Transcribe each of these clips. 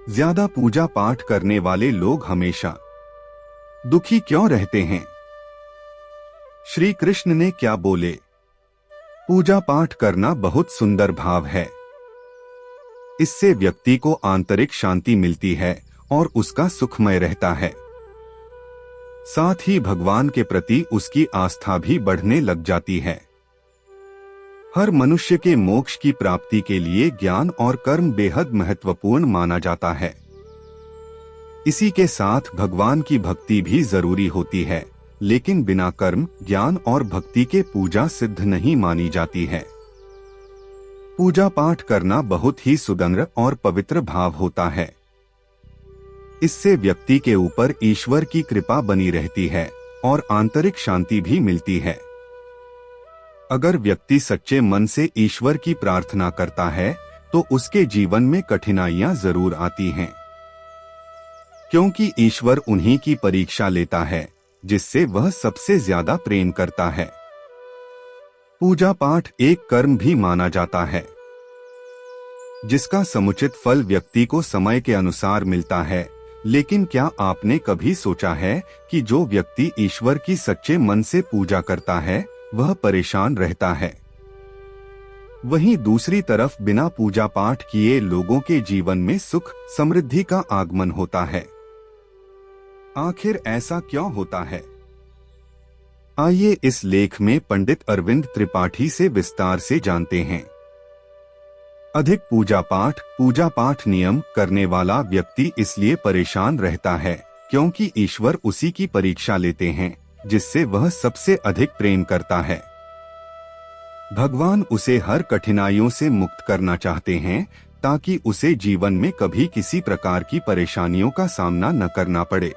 ज्यादा पूजा पाठ करने वाले लोग हमेशा दुखी क्यों रहते हैं? श्री कृष्ण ने क्या बोले? पूजा पाठ करना बहुत सुंदर भाव है। इससे व्यक्ति को आंतरिक शांति मिलती है और उसका सुखमय रहता है। साथ ही भगवान के प्रति उसकी आस्था भी बढ़ने लग जाती है। हर मनुष्य के मोक्ष की प्राप्ति के लिए ज्ञान और कर्म बेहद महत्वपूर्ण माना जाता है। इसी के साथ भगवान की भक्ति भी जरूरी होती है, लेकिन बिना कर्म, ज्ञान और भक्ति के पूजा सिद्ध नहीं मानी जाती है। पूजा पाठ करना बहुत ही सुंदर और पवित्र भाव होता है। इससे व्यक्ति के ऊपर ईश्वर की कृपा बनी रहती है और आंतरिक शांति भी मिलती है। अगर व्यक्ति सच्चे मन से ईश्वर की प्रार्थना करता है तो उसके जीवन में कठिनाइयां जरूर आती हैं, क्योंकि ईश्वर उन्हीं की परीक्षा लेता है जिससे वह सबसे ज्यादा प्रेम करता है। पूजा पाठ एक कर्म भी माना जाता है, जिसका समुचित फल व्यक्ति को समय के अनुसार मिलता है। लेकिन क्या आपने कभी सोचा है कि जो व्यक्ति ईश्वर की सच्चे मन से पूजा करता है वह परेशान रहता है, वहीं दूसरी तरफ बिना पूजा पाठ किए लोगों के जीवन में सुख समृद्धि का आगमन होता है। आखिर ऐसा क्यों होता है? आइए इस लेख में पंडित अरविंद त्रिपाठी से विस्तार से जानते हैं। अधिक पूजा पाठ नियम करने वाला व्यक्ति इसलिए परेशान रहता है क्योंकि ईश्वर उसी की परीक्षा लेते हैं जिससे वह सबसे अधिक प्रेम करता है। भगवान उसे हर कठिनाइयों से मुक्त करना चाहते हैं ताकि उसे जीवन में कभी किसी प्रकार की परेशानियों का सामना न करना पड़े।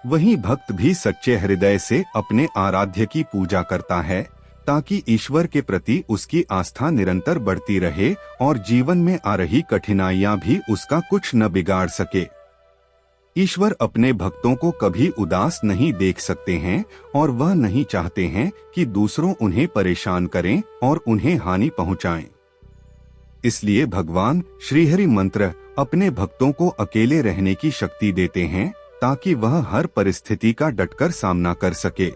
वहीं भक्त भी सच्चे हृदय से अपने आराध्य की पूजा करता है ताकि ईश्वर के प्रति उसकी आस्था निरंतर बढ़ती रहे और जीवन में आ रही कठिनाइयां भी उसका कुछ न बिगाड़ सके। ईश्वर अपने भक्तों को कभी उदास नहीं देख सकते हैं और वह नहीं चाहते हैं कि दूसरों उन्हें परेशान करें और उन्हें हानि पहुंचाएं। इसलिए भगवान श्रीहरि मंत्र अपने भक्तों को अकेले रहने की शक्ति देते हैं ताकि वह हर परिस्थिति का डटकर सामना कर सके।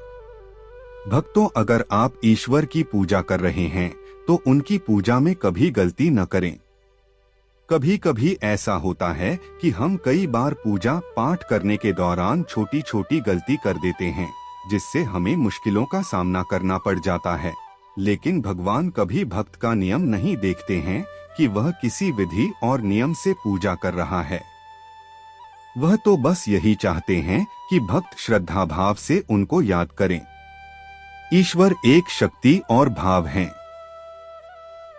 भक्तों, अगर आप ईश्वर की पूजा कर रहे हैं तो उनकी पूजा में कभी गलती न करें। कभी कभी ऐसा होता है कि हम कई बार पूजा पाठ करने के दौरान छोटी छोटी गलती कर देते हैं जिससे हमें मुश्किलों का सामना करना पड़ जाता है। लेकिन भगवान कभी भक्त का नियम नहीं देखते हैं कि वह किसी विधि और नियम से पूजा कर रहा है। वह तो बस यही चाहते हैं कि भक्त श्रद्धा भाव से उनको याद करें। ईश्वर एक शक्ति और भाव हैं।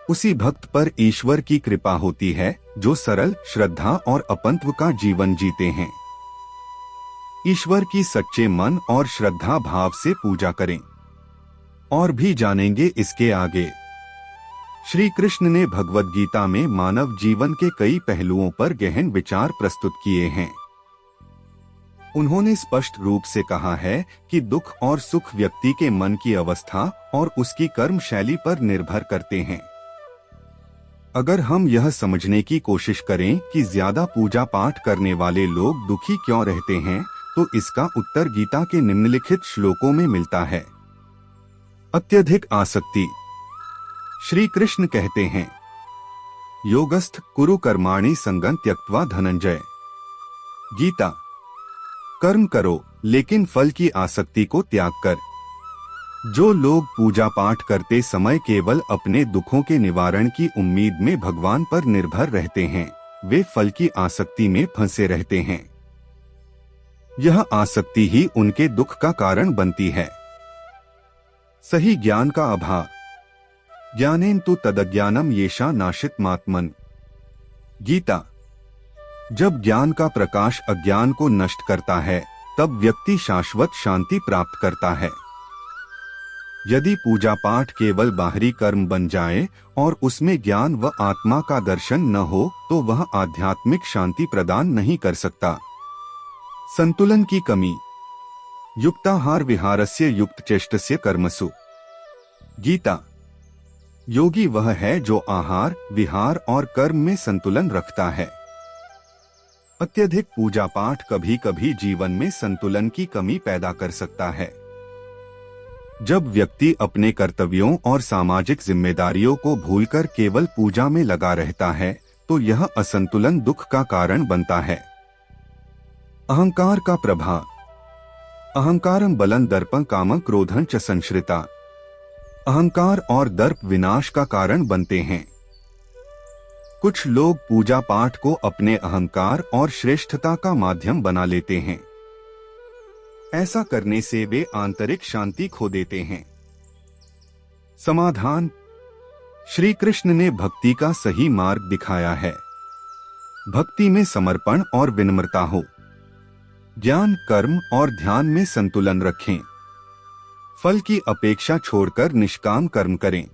उसी भक्त पर ईश्वर की कृपा होती है जो सरल, श्रद्धा और अपंत्व का जीवन जीते हैं। ईश्वर की सच्चे मन और श्रद्धा भाव से पूजा करें। और भी जानेंगे इसके आगे। श्री कृष्ण ने भगवद गीता में मानव जीवन के कई पहलुओं पर गहन विचार प्रस्तुत किए हैं। उन्होंने स्पष्ट रूप से कहा है कि दुख और सुख व्यक्ति के मन की अवस्था और उसकी कर्म शैली पर निर्भर करते हैं। अगर हम यह समझने की कोशिश करें कि ज्यादा पूजा पाठ करने वाले लोग दुखी क्यों रहते हैं, तो इसका उत्तर गीता के निम्नलिखित श्लोकों में मिलता है। अत्यधिक आसक्ति। श्री कृष्ण कहते हैं, योगस्थ कुरु कर्माणि संगं त्यक्त्वा धनंजय। गीता। कर्म करो लेकिन फल की आसक्ति को त्याग कर। जो लोग पूजा पाठ करते समय केवल अपने दुखों के निवारण की उम्मीद में भगवान पर निर्भर रहते हैं, वे फल की आसक्ति में फंसे रहते हैं। यह आसक्ति ही उनके दुख का कारण बनती है। सही ज्ञान का अभाव। ज्ञानेन तु तदज्ञानम येषा नाशितमात्मन। गीता। जब ज्ञान का प्रकाश अज्ञान को नष्ट करता है तब व्यक्ति शाश्वत शांति प्राप्त करता है। यदि पूजा पाठ केवल बाहरी कर्म बन जाए और उसमें ज्ञान व आत्मा का दर्शन न हो तो वह आध्यात्मिक शांति प्रदान नहीं कर सकता। संतुलन की कमी। युक्ताहार विहारस्य युक्तचेष्टस्य कर्मसु। गीता। योगी वह है जो आहार, विहार और कर्म में संतुलन रखता है। अत्यधिक पूजा पाठ कभी कभी जीवन में संतुलन की कमी पैदा कर सकता है। जब व्यक्ति अपने कर्तव्यों और सामाजिक जिम्मेदारियों को भूलकर केवल पूजा में लगा रहता है तो यह असंतुलन दुख का कारण बनता है। अहंकार का प्रभाव। अहंकारं बलं दर्पं कामं क्रोधं च संश्रिता। अहंकार और दर्प विनाश का कारण बनते हैं। कुछ लोग पूजा पाठ को अपने अहंकार और श्रेष्ठता का माध्यम बना लेते हैं। ऐसा करने से वे आंतरिक शांति खो देते हैं। समाधान। श्री कृष्ण ने भक्ति का सही मार्ग दिखाया है। भक्ति में समर्पण और विनम्रता हो। ज्ञान, कर्म और ध्यान में संतुलन रखें। फल की अपेक्षा छोड़कर निष्काम कर्म करें।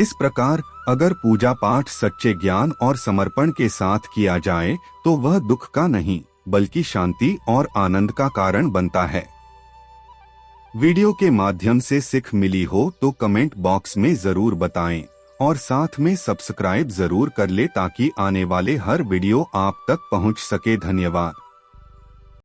इस प्रकार अगर पूजा पाठ सच्चे ज्ञान और समर्पण के साथ किया जाए तो वह दुख का नहीं बल्कि शांति और आनंद का कारण बनता है। वीडियो के माध्यम से सीख मिली हो तो कमेंट बॉक्स में जरूर बताएं और साथ में सब्सक्राइब जरूर कर ले ताकि आने वाले हर वीडियो आप तक पहुंच सके। धन्यवाद।